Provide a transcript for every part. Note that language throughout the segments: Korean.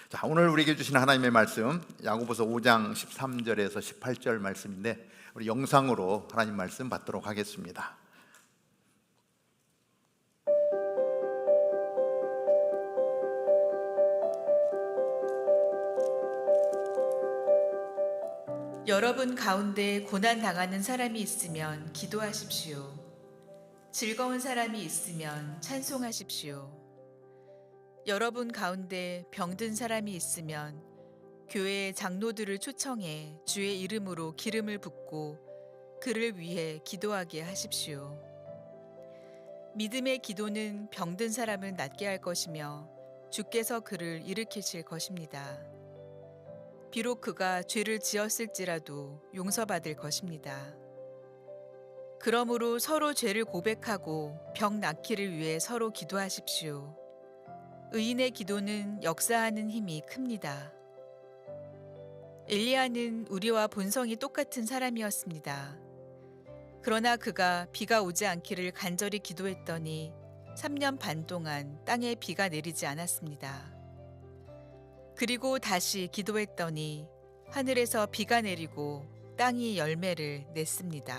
자, 오늘 우리에게 주신 하나님의 말씀 야고보서 5장 13절에서 18절 말씀인데 우리 영상으로 하나님 말씀 받도록 하겠습니다. 여러분 가운데 고난 당하는 사람이 있으면 기도하십시오. 즐거운 사람이 있으면 찬송하십시오. 여러분 가운데 병든 사람이 있으면 교회의 장로들을 초청해 주의 이름으로 기름을 붓고 그를 위해 기도하게 하십시오. 믿음의 기도는 병든 사람을 낫게 할 것이며 주께서 그를 일으키실 것입니다. 비록 그가 죄를 지었을지라도 용서받을 것입니다. 그러므로 서로 죄를 고백하고 병 낫기를 위해 서로 기도하십시오. 의인의 기도는 역사하는 힘이 큽니다. 엘리야는 우리와 본성이 똑같은 사람이었습니다. 그러나 그가 비가 오지 않기를 간절히 기도했더니 3년 반 동안 땅에 비가 내리지 않았습니다. 그리고 다시 기도했더니 하늘에서 비가 내리고 땅이 열매를 냈습니다.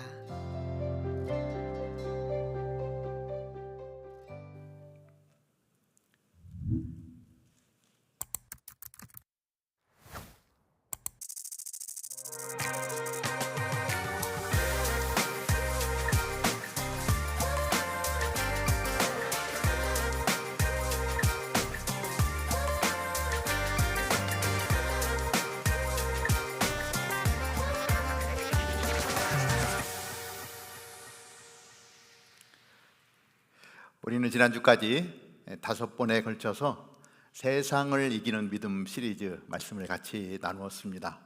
우리는 지난주까지 5번에 걸쳐서 세상을 이기는 믿음 시리즈 말씀을 같이 나누었습니다.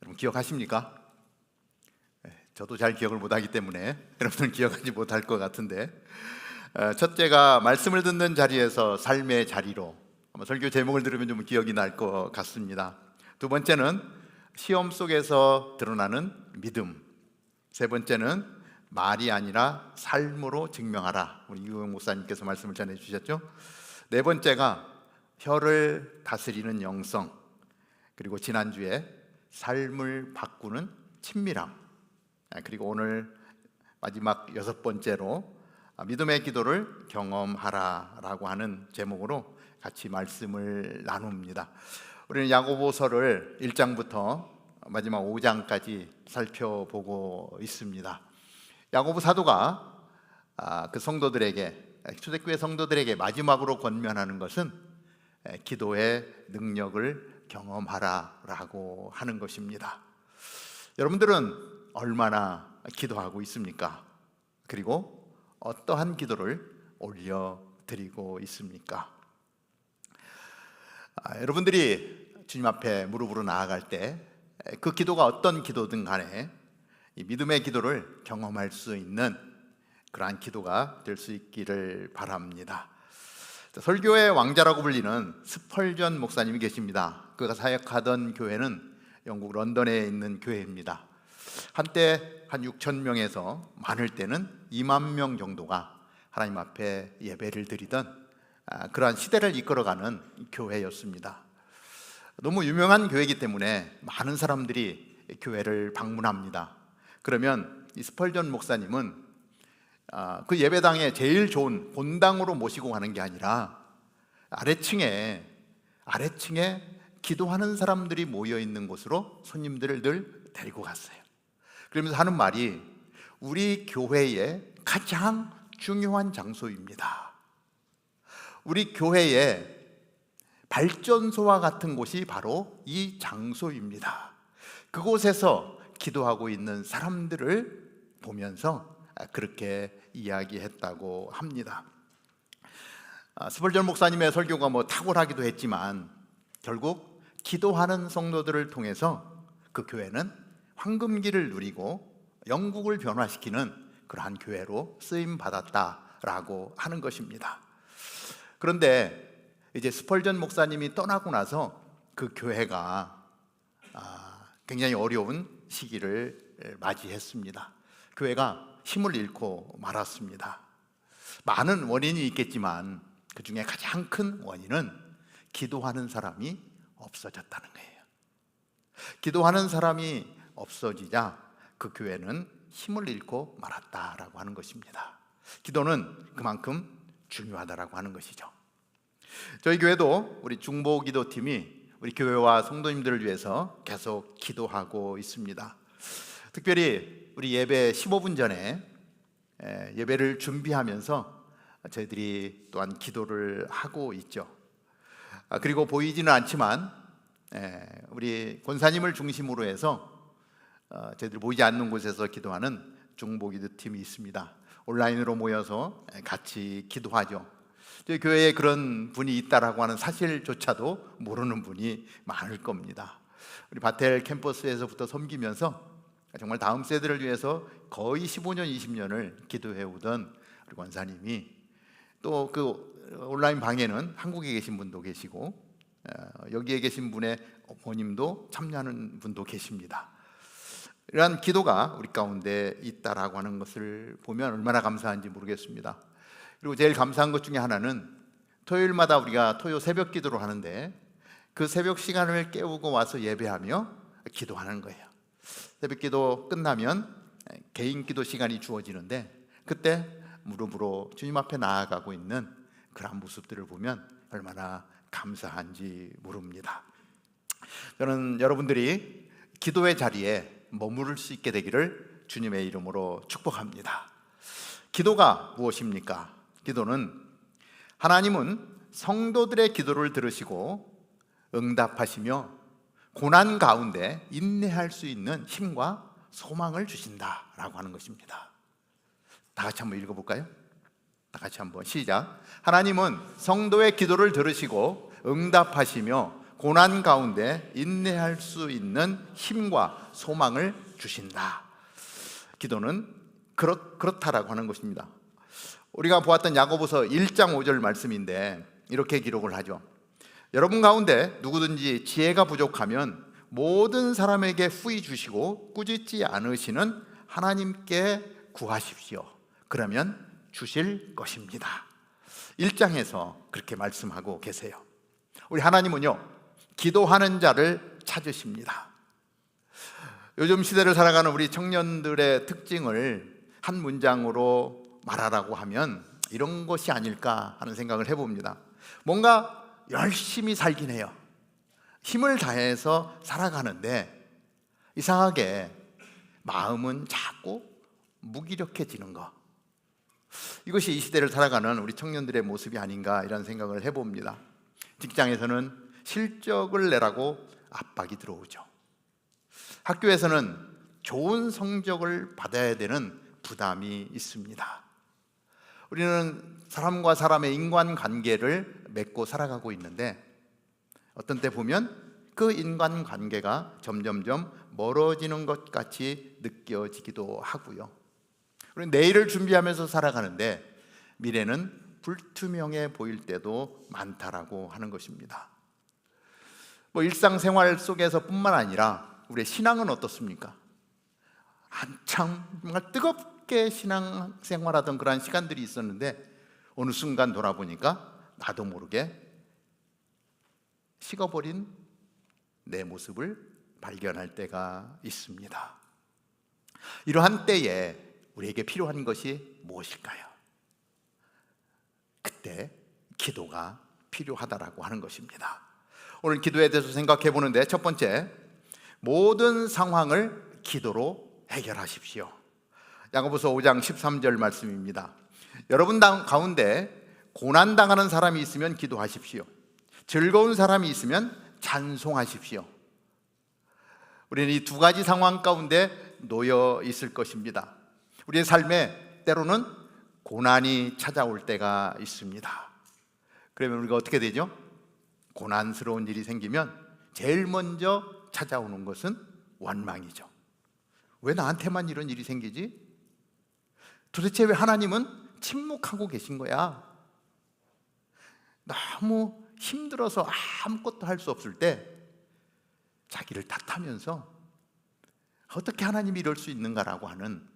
여러분 기억하십니까? 저도 잘 기억을 못하기 때문에 여러분은 기억하지 못할 것 같은데, 첫째가 말씀을 듣는 자리에서 삶의 자리로, 아마 설교 제목을 들으면 좀 기억이 날 것 같습니다. 두 번째는 시험 속에서 드러나는 믿음, 세 번째는 말이 아니라 삶으로 증명하라. 우리 이우영 목사님께서 말씀을 전해주셨죠. 네 번째가 혀를 다스리는 영성, 그리고 지난주에 삶을 바꾸는 친밀함, 그리고 오늘 마지막 6번째로 믿음의 기도를 경험하라 라고 하는 제목으로 같이 말씀을 나눕니다. 우리는 야고보서를 1장부터 마지막 5장까지 살펴보고 있습니다. 야고보 사도가 그 성도들에게, 초대교회 성도들에게 마지막으로 권면하는 것은 기도의 능력을 경험하라라고 하는 것입니다. 여러분들은 얼마나 기도하고 있습니까? 그리고 어떠한 기도를 올려드리고 있습니까? 여러분들이 주님 앞에 무릎으로 나아갈 때 그 기도가 어떤 기도든 간에 이 믿음의 기도를 경험할 수 있는 그러한 기도가 될 수 있기를 바랍니다. 설교의 왕자라고 불리는 스펄전 목사님이 계십니다. 그가 사역하던 교회는 영국 런던에 있는 교회입니다. 한때 한 6천 명에서 많을 때는 2만 명 정도가 하나님 앞에 예배를 드리던 그러한 시대를 이끌어가는 교회였습니다. 너무 유명한 교회이기 때문에 많은 사람들이 교회를 방문합니다. 그러면 이 스펄전 목사님은 그 예배당에 제일 좋은 본당으로 모시고 가는 게 아니라 아래층에 기도하는 사람들이 모여 있는 곳으로 손님들을 늘 데리고 갔어요. 그러면서 하는 말이 우리 교회의 가장 중요한 장소입니다. 우리 교회의 발전소와 같은 곳이 바로 이 장소입니다. 그곳에서 기도하고 있는 사람들을 보면서 그렇게 이야기했다고 합니다. 스펄전 목사님의 설교가 탁월하기도 했지만 결국 기도하는 성도들을 통해서 그 교회는 황금기를 누리고 영국을 변화시키는 그러한 교회로 쓰임 받았다라고 하는 것입니다. 그런데 이제 스펄전 목사님이 떠나고 나서 그 교회가 굉장히 어려운 시기를 맞이했습니다. 교회가 힘을 잃고 말았습니다. 많은 원인이 있겠지만 그 중에 가장 큰 원인은 기도하는 사람이 없어졌다는 거예요. 기도하는 사람이 없어지자 그 교회는 힘을 잃고 말았다라고 하는 것입니다. 기도는 그만큼 중요하다라고 하는 것이죠. 저희 교회도 우리 중보기도팀이 우리 교회와 성도님들을 위해서 계속 기도하고 있습니다. 특별히 우리 예배 15분 전에 예배를 준비하면서 저희들이 또한 기도를 하고 있죠. 그리고 보이지는 않지만 우리 권사님을 중심으로 해서 저희들 보이지 않는 곳에서 기도하는 중보기도팀이 있습니다. 온라인으로 모여서 같이 기도하죠. 저희 교회에 그런 분이 있다라고 하는 사실조차도 모르는 분이 많을 겁니다. 우리 바텔 캠퍼스에서부터 섬기면서 정말 다음 세대를 위해서 거의 15년, 20년을 기도해 오던 우리 권사님이 또 그 온라인 방에는 한국에 계신 분도 계시고 여기에 계신 분의 어머님도 참여하는 분도 계십니다. 이러한 기도가 우리 가운데 있다라고 하는 것을 보면 얼마나 감사한지 모르겠습니다. 그리고 제일 감사한 것 중에 하나는 토요일마다 우리가 토요 새벽 기도를 하는데 그 새벽 시간을 깨우고 와서 예배하며 기도하는 거예요. 새벽 기도 끝나면 개인 기도 시간이 주어지는데 그때 무릎으로 주님 앞에 나아가고 있는 그런 모습들을 보면 얼마나 감사한지 모릅니다. 저는 여러분들이 기도의 자리에 머무를 수 있게 되기를 주님의 이름으로 축복합니다. 기도가 무엇입니까? 기도는 하나님은 성도들의 기도를 들으시고 응답하시며 고난 가운데 인내할 수 있는 힘과 소망을 주신다라고 하는 것입니다. 다 같이 한번 읽어볼까요? 다 같이 한번 시작. 하나님은 성도의 기도를 들으시고 응답하시며 고난 가운데 인내할 수 있는 힘과 소망을 주신다. 기도는 그렇다라고 하는 것입니다. 우리가 보았던 야고보서 1장 5절 말씀인데 이렇게 기록을 하죠. 여러분 가운데 누구든지 지혜가 부족하면 모든 사람에게 후히 주시고 꾸짖지 않으시는 하나님께 구하십시오. 그러면 주실 것입니다. 1장에서 그렇게 말씀하고 계세요. 우리 하나님은요, 기도하는 자를 찾으십니다. 요즘 시대를 살아가는 우리 청년들의 특징을 한 문장으로 말하라고 하면 이런 것이 아닐까 하는 생각을 해봅니다. 뭔가 열심히 살긴 해요. 힘을 다해서 살아가는데 이상하게 마음은 자꾸 무기력해지는 거. 이것이 이 시대를 살아가는 우리 청년들의 모습이 아닌가 이런 생각을 해봅니다. 직장에서는 실적을 내라고 압박이 들어오죠. 학교에서는 좋은 성적을 받아야 되는 부담이 있습니다. 우리는 사람과 사람의 인간관계를 맺고 살아가고 있는데 어떤 때 보면 그 인간관계가 점점점 멀어지는 것 같이 느껴지기도 하고요. 우리는 내일을 준비하면서 살아가는데 미래는 불투명해 보일 때도 많다라고 하는 것입니다. 일상생활 속에서뿐만 아니라 우리의 신앙은 어떻습니까? 한참 정말 뜨겁게 신앙생활하던 그런 시간들이 있었는데 어느 순간 돌아보니까 나도 모르게 식어버린 내 모습을 발견할 때가 있습니다. 이러한 때에 우리에게 필요한 것이 무엇일까요? 그때 기도가 필요하다라고 하는 것입니다. 오늘 기도에 대해서 생각해 보는데 첫 번째, 모든 상황을 기도로 해결하십시오. 야고보서 5장 13절 말씀입니다. 여러분 가운데 고난당하는 사람이 있으면 기도하십시오. 즐거운 사람이 있으면 찬송하십시오. 우리는 이 두 가지 상황 가운데 놓여 있을 것입니다. 우리의 삶에 때로는 고난이 찾아올 때가 있습니다. 그러면 우리가 어떻게 되죠? 고난스러운 일이 생기면 제일 먼저 찾아오는 것은 원망이죠. 왜 나한테만 이런 일이 생기지? 도대체 왜 하나님은 침묵하고 계신 거야? 너무 힘들어서 아무것도 할 수 없을 때 자기를 탓하면서 어떻게 하나님이 이럴 수 있는가라고 하는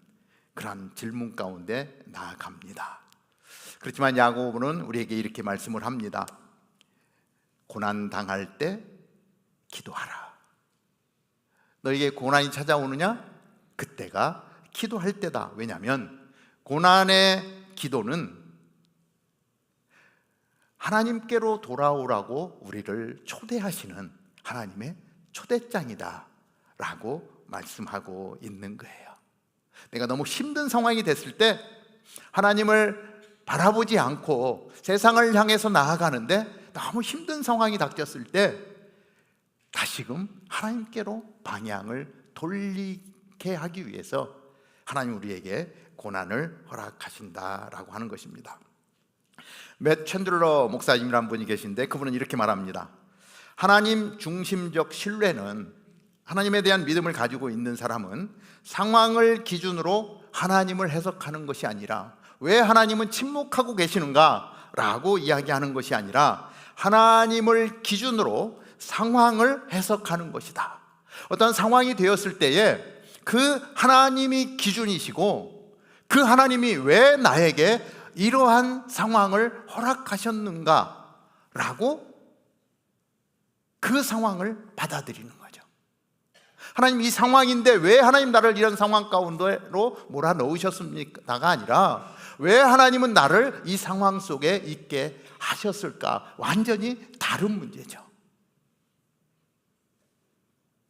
그런 질문 가운데 나아갑니다. 그렇지만 야고보는 우리에게 이렇게 말씀을 합니다. 고난 당할 때 기도하라. 너에게 고난이 찾아오느냐? 그때가 기도할 때다. 왜냐하면 고난의 기도는 하나님께로 돌아오라고 우리를 초대하시는 하나님의 초대장이다 라고 말씀하고 있는 거예요. 내가 너무 힘든 상황이 됐을 때 하나님을 바라보지 않고 세상을 향해서 나아가는데 너무 힘든 상황이 닥쳤을 때 다시금 하나님께로 방향을 돌리게 하기 위해서 하나님 우리에게 고난을 허락하신다라고 하는 것입니다. 맷 챈들러 목사님이라는 분이 계신데 그분은 이렇게 말합니다. 하나님 중심적 신뢰는, 하나님에 대한 믿음을 가지고 있는 사람은 상황을 기준으로 하나님을 해석하는 것이 아니라, 왜 하나님은 침묵하고 계시는가 라고 이야기하는 것이 아니라 하나님을 기준으로 상황을 해석하는 것이다. 어떤 상황이 되었을 때에 그 하나님이 기준이시고 그 하나님이 왜 나에게 이러한 상황을 허락하셨는가 라고 그 상황을 받아들이는 거죠. 하나님, 이 상황인데 왜 하나님 나를 이런 상황 가운데로 몰아넣으셨습니까가 아니라 왜 하나님은 나를 이 상황 속에 있게 하셨을까? 완전히 다른 문제죠.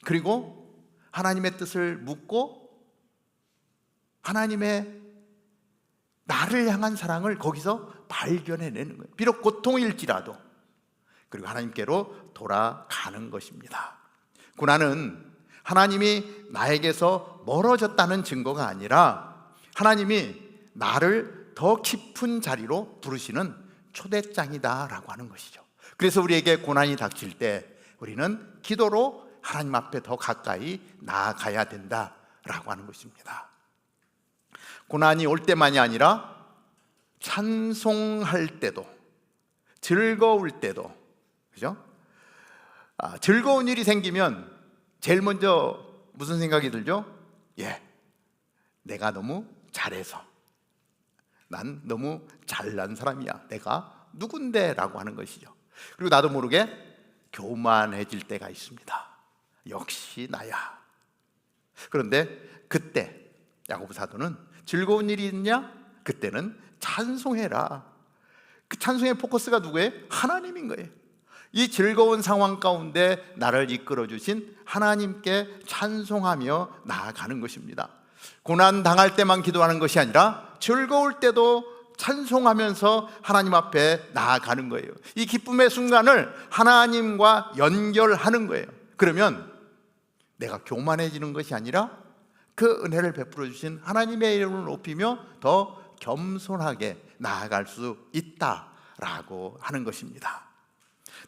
그리고 하나님의 뜻을 묻고 하나님의 나를 향한 사랑을 거기서 발견해내는 거예요. 비록 고통일지라도. 그리고 하나님께로 돌아가는 것입니다. 고난은 하나님이 나에게서 멀어졌다는 증거가 아니라 하나님이 나를 더 깊은 자리로 부르시는 초대장이다라고 하는 것이죠. 그래서 우리에게 고난이 닥칠 때 우리는 기도로 하나님 앞에 더 가까이 나아가야 된다라고 하는 것입니다. 고난이 올 때만이 아니라 찬송할 때도, 즐거울 때도, 그죠? 즐거운 일이 생기면 제일 먼저 무슨 생각이 들죠? 내가 너무 잘해서, 난 너무 잘난 사람이야, 내가 누군데 라고 하는 것이죠. 그리고 나도 모르게 교만해질 때가 있습니다. 역시 나야. 그런데 그때 야고보 사도는 즐거운 일이 있냐? 그때는 찬송해라. 그 찬송의 포커스가 누구예요? 하나님인 거예요. 이 즐거운 상황 가운데 나를 이끌어 주신 하나님께 찬송하며 나아가는 것입니다. 고난 당할 때만 기도하는 것이 아니라 즐거울 때도 찬송하면서 하나님 앞에 나아가는 거예요. 이 기쁨의 순간을 하나님과 연결하는 거예요. 그러면 내가 교만해지는 것이 아니라 그 은혜를 베풀어 주신 하나님의 이름을 높이며 더 겸손하게 나아갈 수 있다라고 하는 것입니다.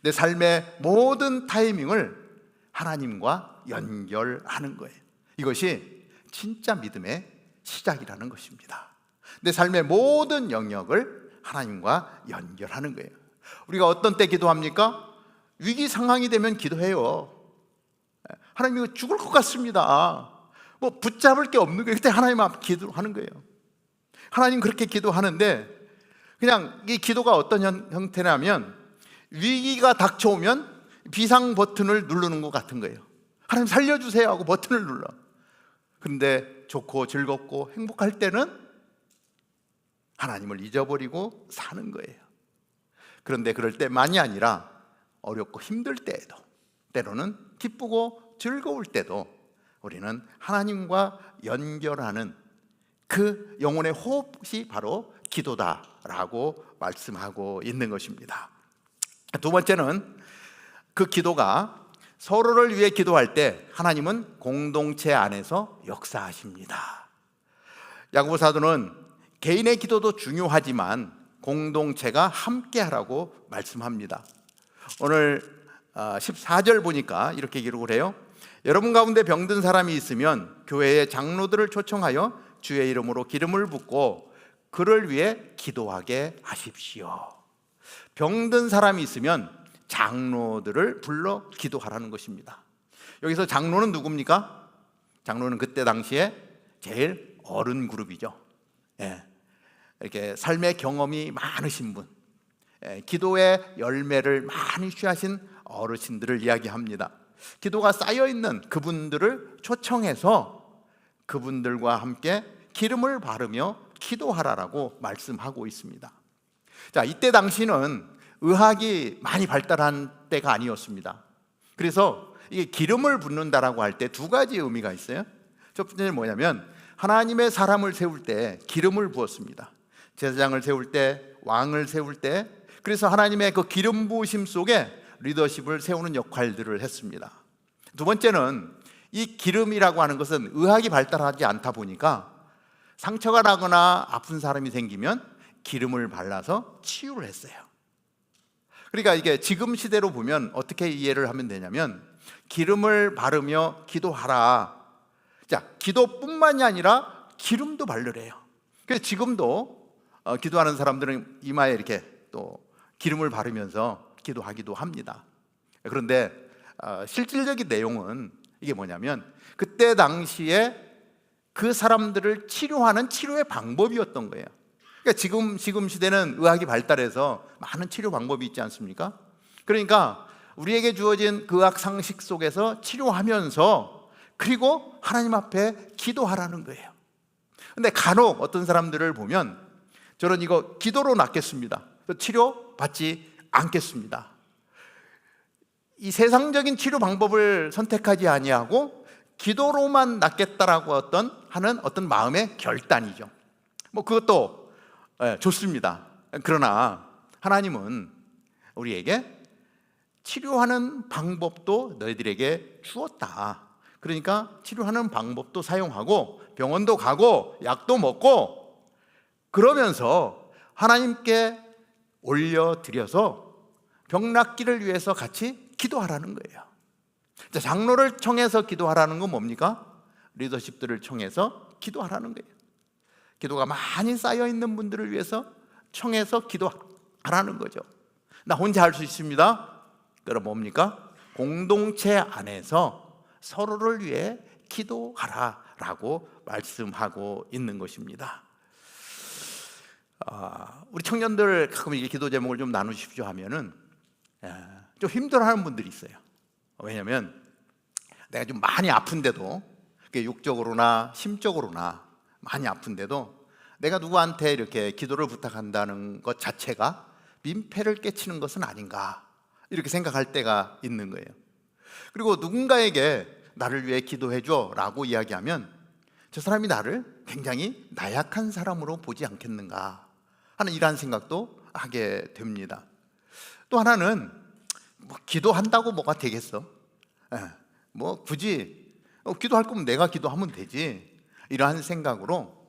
내 삶의 모든 타이밍을 하나님과 연결하는 거예요. 이것이 진짜 믿음의 시작이라는 것입니다. 내 삶의 모든 영역을 하나님과 연결하는 거예요. 우리가 어떤 때 기도합니까? 위기 상황이 되면 기도해요. 하나님, 이거 죽을 것 같습니다. 뭐 붙잡을 게 없는 거예요. 그때 하나님 앞에 기도하는 거예요. 하나님 그렇게 기도하는데 그냥 이 기도가 어떤 형태냐면 위기가 닥쳐오면 비상 버튼을 누르는 것 같은 거예요. 하나님 살려주세요 하고 버튼을 눌러. 그런데 좋고 즐겁고 행복할 때는 하나님을 잊어버리고 사는 거예요. 그런데 그럴 때만이 아니라 어렵고 힘들 때에도, 때로는 기쁘고 즐거울 때도 우리는 하나님과 연결하는 그 영혼의 호흡이 바로 기도다라고 말씀하고 있는 것입니다. 두 번째는 그 기도가 서로를 위해 기도할 때 하나님은 공동체 안에서 역사하십니다. 야고보 사도는 개인의 기도도 중요하지만 공동체가 함께하라고 말씀합니다. 오늘 14절 보니까 이렇게 기록을 해요. 여러분 가운데 병든 사람이 있으면 교회의 장로들을 초청하여 주의 이름으로 기름을 붓고 그를 위해 기도하게 하십시오. 병든 사람이 있으면 장로들을 불러 기도하라는 것입니다. 여기서 장로는 누굽니까? 장로는 그때 당시에 제일 어른 그룹이죠. 이렇게 삶의 경험이 많으신 분, 기도의 열매를 많이 취하신 어르신들을 이야기합니다. 기도가 쌓여있는 그분들을 초청해서 그분들과 함께 기름을 바르며 기도하라라고 말씀하고 있습니다. 자, 이때 당시는 의학이 많이 발달한 때가 아니었습니다. 그래서 이게 기름을 붓는다라고 할 때 두 가지 의미가 있어요. 첫 번째는 뭐냐면 하나님의 사람을 세울 때 기름을 부었습니다. 제사장을 세울 때, 왕을 세울 때, 그래서 하나님의 그 기름 부으심 속에 리더십을 세우는 역할들을 했습니다. 두 번째는 이 기름이라고 하는 것은 의학이 발달하지 않다 보니까 상처가 나거나 아픈 사람이 생기면 기름을 발라서 치유를 했어요. 그러니까 이게 지금 시대로 보면 어떻게 이해를 하면 되냐면 기름을 바르며 기도하라. 자, 기도뿐만이 아니라 기름도 바르래요. 그래서 지금도 기도하는 사람들은 이마에 이렇게 또 기름을 바르면서 기도하기도 합니다. 그런데 실질적인 내용은 이게 뭐냐면 그때 당시에 그 사람들을 치료하는 치료의 방법이었던 거예요. 그러니까 지금 시대는 의학이 발달해서 많은 치료 방법이 있지 않습니까? 그러니까 우리에게 주어진 그 의학 상식 속에서 치료하면서 그리고 하나님 앞에 기도하라는 거예요. 근데 간혹 어떤 사람들을 보면 저는 이거 기도로 낫겠습니다, 치료 받지 않겠습니다, 이 세상적인 치료 방법을 선택하지 아니하고 기도로만 낫겠다라고 하는 어떤 마음의 결단이죠. 뭐 그것도 좋습니다. 그러나 하나님은 우리에게 치료하는 방법도 너희들에게 주었다. 그러니까 치료하는 방법도 사용하고 병원도 가고 약도 먹고 그러면서 하나님께 올려드려서 병 낫기를 위해서 같이 기도하라는 거예요. 자, 장로를 청해서 기도하라는 건 뭡니까? 리더십들을 청해서 기도하라는 거예요. 기도가 많이 쌓여있는 분들을 위해서 청해서 기도하라는 거죠. 나 혼자 할 수 있습니다. 그럼 뭡니까? 공동체 안에서 서로를 위해 기도하라라고 말씀하고 있는 것입니다. 우리 청년들 가끔 이게 기도 제목을 좀 나누십시오 하면은 좀 힘들어하는 분들이 있어요. 왜냐하면 내가 좀 많이 아픈데도, 육적으로나 심적으로나 많이 아픈데도 내가 누구한테 이렇게 기도를 부탁한다는 것 자체가 민폐를 끼치는 것은 아닌가, 이렇게 생각할 때가 있는 거예요. 그리고 누군가에게 나를 위해 기도해줘 라고 이야기하면 저 사람이 나를 굉장히 나약한 사람으로 보지 않겠는가 하는 이러한 생각도 하게 됩니다. 또 하나는 뭐 기도한다고 뭐가 되겠어? 뭐 굳이 기도할 거면 내가 기도하면 되지, 이러한 생각으로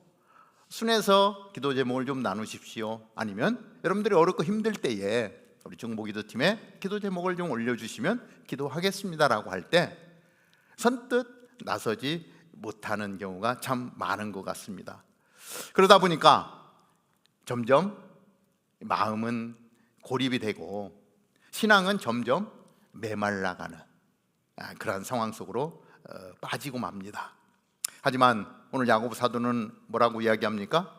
순해서 기도 제목을 좀 나누십시오, 아니면 여러분들이 어렵고 힘들 때에 우리 중보기도팀에 기도 제목을 좀 올려주시면 기도하겠습니다라고 할 때 선뜻 나서지 못하는 경우가 참 많은 것 같습니다. 그러다 보니까 점점 마음은 고립이 되고 신앙은 점점 메말라가는 그런 상황 속으로 빠지고 맙니다. 하지만 오늘 야고보 사도는 뭐라고 이야기합니까?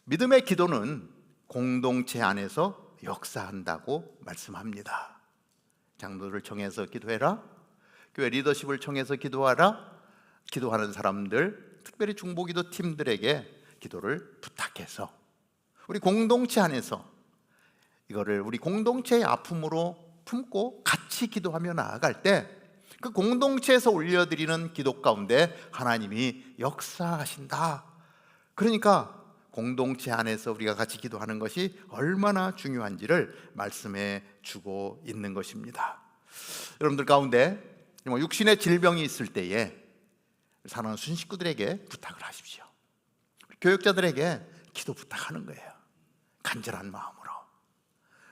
믿음의 기도는 공동체 안에서 역사한다고 말씀합니다. 장로를 청해서 기도해라, 교회 리더십을 청해서 기도하라, 기도하는 사람들, 특별히 중보기도 팀들에게 기도를 부탁해서 우리 공동체 안에서 이거를 우리 공동체의 아픔으로 품고 같이 기도하며 나아갈 때 그 공동체에서 올려드리는 기도 가운데 하나님이 역사하신다. 그러니까 공동체 안에서 우리가 같이 기도하는 것이 얼마나 중요한지를 말씀해 주고 있는 것입니다. 여러분들 가운데 육신의 질병이 있을 때에 사랑하는 순식구들에게 부탁을 하십시오. 교육자들에게 기도 부탁하는 거예요. 간절한 마음으로.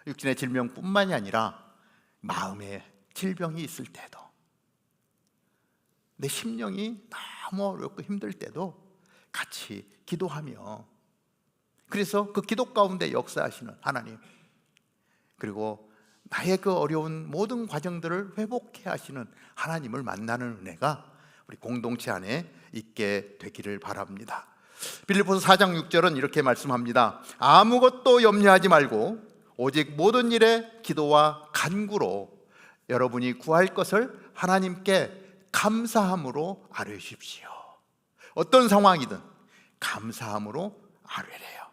육신의 질병뿐만이 아니라 마음의 질병이 있을 때도, 내 심령이 너무 어렵고 힘들 때도 같이 기도하며, 그래서 그 기도 가운데 역사하시는 하나님, 그리고 나의 그 어려운 모든 과정들을 회복해 하시는 하나님을 만나는 은혜가 우리 공동체 안에 있게 되기를 바랍니다. 빌립보서 4장 6절은 이렇게 말씀합니다. 아무것도 염려하지 말고 오직 모든 일에 기도와 간구로 여러분이 구할 것을 하나님께 감사함으로 아뢰십시오. 어떤 상황이든 감사함으로 아뢰래요.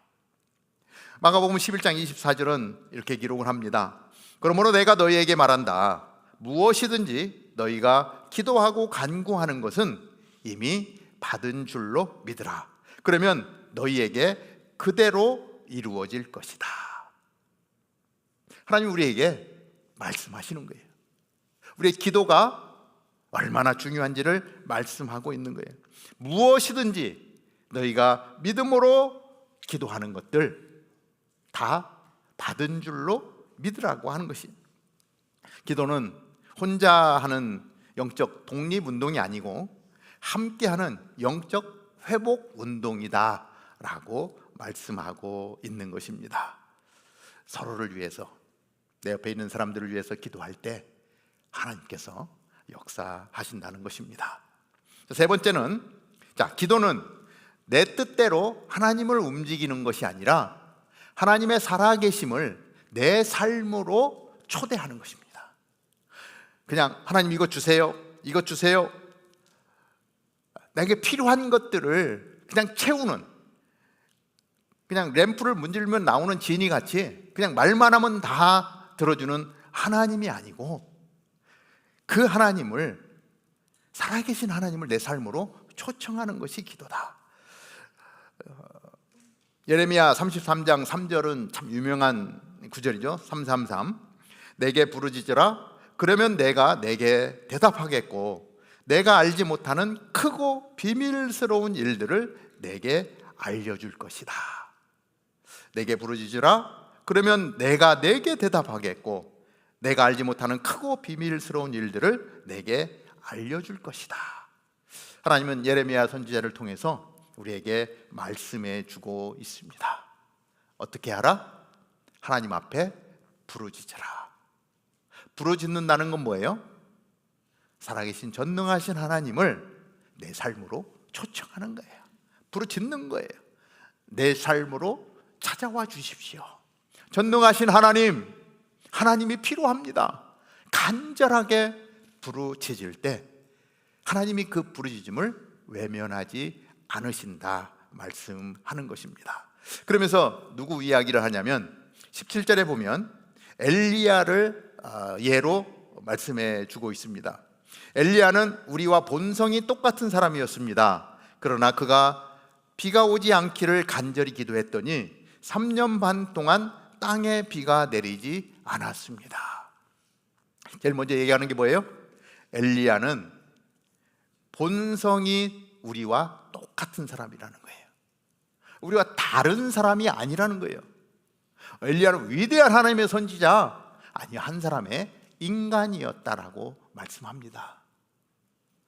마가복음 11장 24절은 이렇게 기록을 합니다. 그러므로 내가 너희에게 말한다. 무엇이든지 너희가 기도하고 간구하는 것은 이미 받은 줄로 믿으라. 그러면 너희에게 그대로 이루어질 것이다. 하나님 우리에게 말씀하시는 거예요. 우리의 기도가 얼마나 중요한지를 말씀하고 있는 거예요. 무엇이든지 너희가 믿음으로 기도하는 것들 다 받은 줄로 믿으라고 하는 것이. 기도는 혼자 하는 영적 독립운동이 아니고 함께하는 영적 회복운동이다라고 말씀하고 있는 것입니다. 서로를 위해서, 내 옆에 있는 사람들을 위해서 기도할 때 하나님께서 역사하신다는 것입니다. 세 번째는, 기도는 내 뜻대로 하나님을 움직이는 것이 아니라 하나님의 살아계심을 내 삶으로 초대하는 것입니다. 그냥 하나님 이것 주세요, 이것 주세요, 내게 필요한 것들을 그냥 채우는, 그냥 램프를 문지르면 나오는 지니 같이 그냥 말만 하면 다 들어주는 하나님이 아니고, 그 하나님을, 살아계신 하나님을 내 삶으로 초청하는 것이 기도다. 예레미야 33장 3절은 참 유명한 구절이죠. 333. 내게 부르짖으라. 그러면 내가 내게 대답하겠고 내가 알지 못하는 크고 비밀스러운 일들을 내게 알려줄 것이다. 내게 부르짖으라. 그러면 내가 내게 대답하겠고 내가 알지 못하는 크고 비밀스러운 일들을 내게 알려줄 것이다. 하나님은 예레미야 선지자를 통해서 우리에게 말씀해 주고 있습니다. 어떻게 하라? 하나님 앞에 부르짖으라. 부르짖는다는 건 뭐예요? 살아계신 전능하신 하나님을 내 삶으로 초청하는 거예요. 부르짖는 거예요. 내 삶으로 찾아와 주십시오. 전능하신 하나님, 하나님이 필요합니다. 간절하게 부르짖을 때 하나님이 그 부르짖음을 외면하지 않으신다 말씀하는 것입니다. 그러면서 누구 이야기를 하냐면 17절에 보면 엘리야를 예로 말씀해 주고 있습니다. 엘리야는 우리와 본성이 똑같은 사람이었습니다. 그러나 그가 비가 오지 않기를 간절히 기도했더니 3년 반 동안 땅에 비가 내리지 않았습니다. 제일 먼저 얘기하는 게 뭐예요? 엘리야는 본성이 우리와 똑같은 사람이라는 거예요. 우리와 다른 사람이 아니라는 거예요. 엘리야는 위대한 하나님의 선지자, 아니 한 사람의 인간이었다라고 말씀합니다.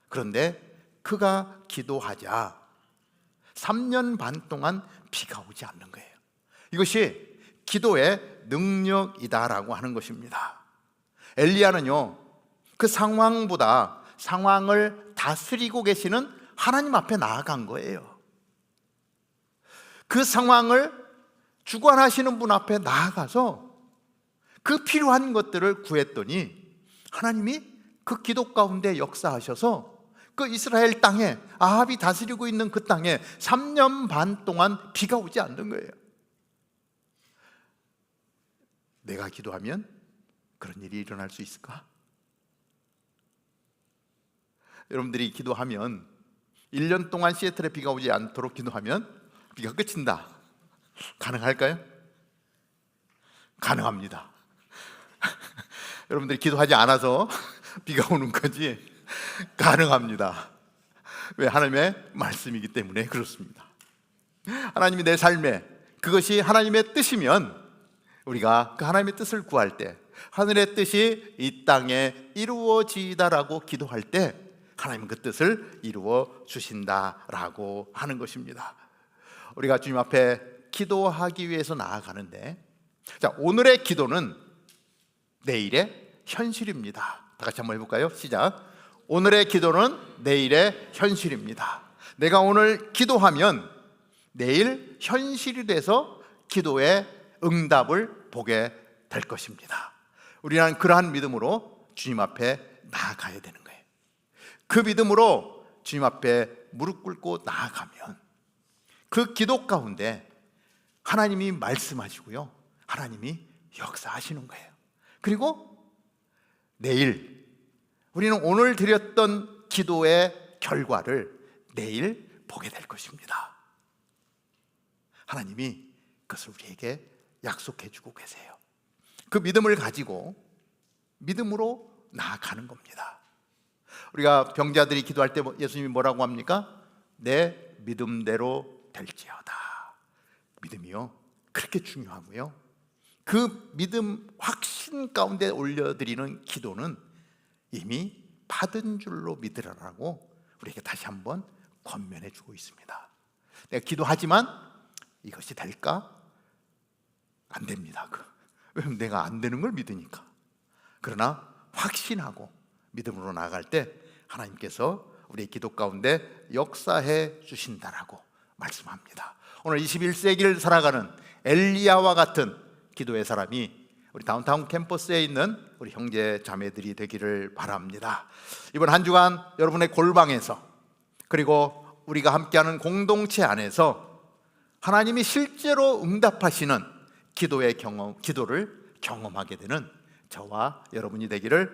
그런데 그가 기도하자 3년 반 동안 비가 오지 않는 거예요. 이것이 기도의 능력이다라고 하는 것입니다. 엘리야는요, 그 상황보다 상황을 다스리고 계시는 하나님 앞에 나아간 거예요. 그 상황을 주관하시는 분 앞에 나아가서 그 필요한 것들을 구했더니 하나님이 그 기도 가운데 역사하셔서 그 이스라엘 땅에, 아합이 다스리고 있는 그 땅에 3년 반 동안 비가 오지 않는 거예요. 내가 기도하면 그런 일이 일어날 수 있을까? 여러분들이 기도하면 1년 동안 시애틀에 비가 오지 않도록 기도하면 비가 그친다. 가능할까요? 가능합니다. 여러분들이 기도하지 않아서 비가 오는 거지 가능합니다. 왜? 하나님의 말씀이기 때문에 그렇습니다. 하나님이 내 삶에 그것이 하나님의 뜻이면 우리가 그 하나님의 뜻을 구할 때, 하늘의 뜻이 이 땅에 이루어지다라고 기도할 때 하나님은 그 뜻을 이루어 주신다라고 하는 것입니다. 우리가 주님 앞에 기도하기 위해서 나아가는데, 자, 오늘의 기도는 내일의 현실입니다. 다 같이 한번 해볼까요? 시작. 오늘의 기도는 내일의 현실입니다. 내가 오늘 기도하면 내일 현실이 돼서 기도의 응답을 보게 될 것입니다. 우리는 그러한 믿음으로 주님 앞에 나아가야 되는 거예요. 그 믿음으로 주님 앞에 무릎 꿇고 나아가면 그 기도 가운데 하나님이 말씀하시고요, 하나님이 역사하시는 거예요. 그리고 내일 우리는 오늘 드렸던 기도의 결과를 내일 보게 될 것입니다. 하나님이 그것을 우리에게 약속해 주고 계세요. 그 믿음을 가지고 믿음으로 나아가는 겁니다. 우리가 병자들이 기도할 때 예수님이 뭐라고 합니까? 내 믿음대로 될지어다. 믿음이요, 그렇게 중요하고요, 그 믿음 확신 가운데 올려드리는 기도는 이미 받은 줄로 믿으라고 우리에게 다시 한번 권면해 주고 있습니다. 내가 기도하지만 이것이 될까? 안 됩니다. 왜냐면 내가 안 되는 걸 믿으니까. 그러나 확신하고 믿음으로 나아갈 때 하나님께서 우리의 기도 가운데 역사해 주신다라고 말씀합니다. 오늘 21세기를 살아가는 엘리야와 같은 기도의 사람이 우리 다운타운 캠퍼스에 있는 우리 형제 자매들이 되기를 바랍니다. 이번 한 주간 여러분의 골방에서, 그리고 우리가 함께하는 공동체 안에서 하나님이 실제로 응답하시는 기도를 경험하게 되는 저와 여러분이 되기를